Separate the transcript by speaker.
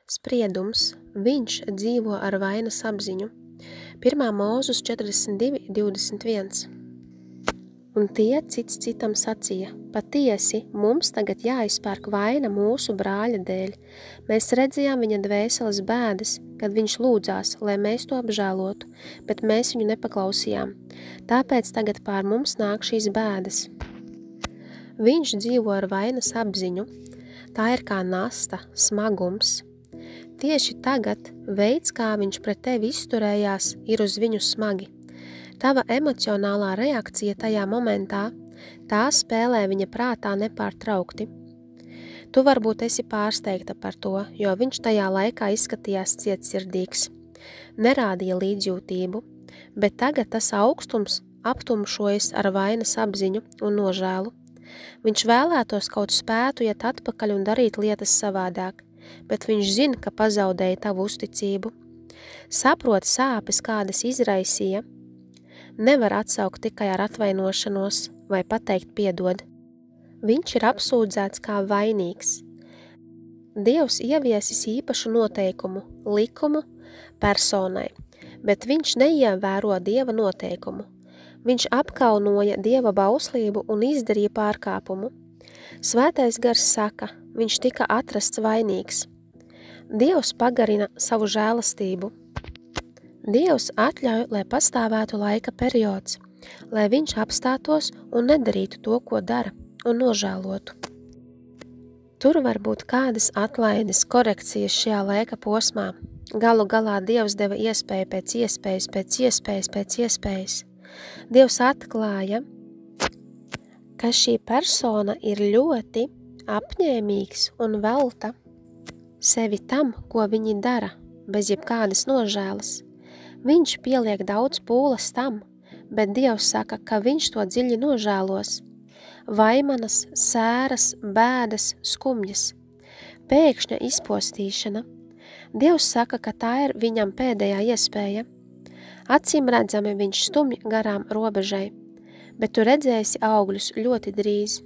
Speaker 1: Spriedums. Viņš dzīvo ar vainas apziņu. 1. Mūzus 42:21. Un tie cits citam sacīja: patiesi, mums tagad jāizpērk vaina mūsu brāļa dēļ. Mēs redzējām viņa dvēseles bēdas, kad viņš lūdzās, lai mēs to apžēlotu, bet mēs viņu nepaklausījām. Tāpēc tagad pār mums nāk šīs bēdas. Viņš dzīvo ar vainas apziņu. Tā ir kā nasta, smagums. Tieši tagad veids, kā viņš pret tevi izturējās, ir uz viņu smagi. Tava emocionālā reakcija tajā momentā, tā spēlē viņa prātā nepārtraukti. Tu varbūt esi pārsteigta par to, jo viņš tajā laikā izskatījās cietsirdīgs. Nerādīja līdzjūtību, bet tagad tas augstums aptumšojas ar vainas apziņu un nožēlu. Viņš vēlētos kaut spētu iet atpakaļ un darīt lietas savādāk, bet viņš zina, ka pazaudēja tavu uzticību. Saprot sāpes, kādas izraisīja, nevar atsaukt tikai ar atvainošanos vai pateikt piedod. Viņš ir apsūdzēts kā vainīgs. Dievs ieviesis īpašu noteikumu, likumu personai, bet viņš neievēro Dieva noteikumu. Viņš apkaunoja Dieva bauslību un izdarīja pārkāpumu. Svētais gars saka, viņš tika atrasts vainīgs. Dievs pagarina savu žēlastību. Dievs atļauj, lai pastāvētu laika periods, lai viņš apstātos un nedarītu to, ko dara, un nožēlotu. Tur var būt kādas atlaides, korekcijas šajā laika posmā. Galu galā Dievs deva iespēju pēc iespējas. Dievs atklāja, ka šī persona ir ļoti apņēmīgs un velta sevi tam, ko viņi dara, bez jebkādas nožēlas. Viņš pieliek daudz pūles tam, bet Dievs saka, ka viņš to dziļi nožēlos. Vaimanas, sēras, bēdas, skumjas, pēkšņa izpostīšana. Dievs saka, ka tā ir viņam pēdējā iespēja. Acīm redzami viņš stumj garām robežai, bet tu redzēsi augļus ļoti drīz.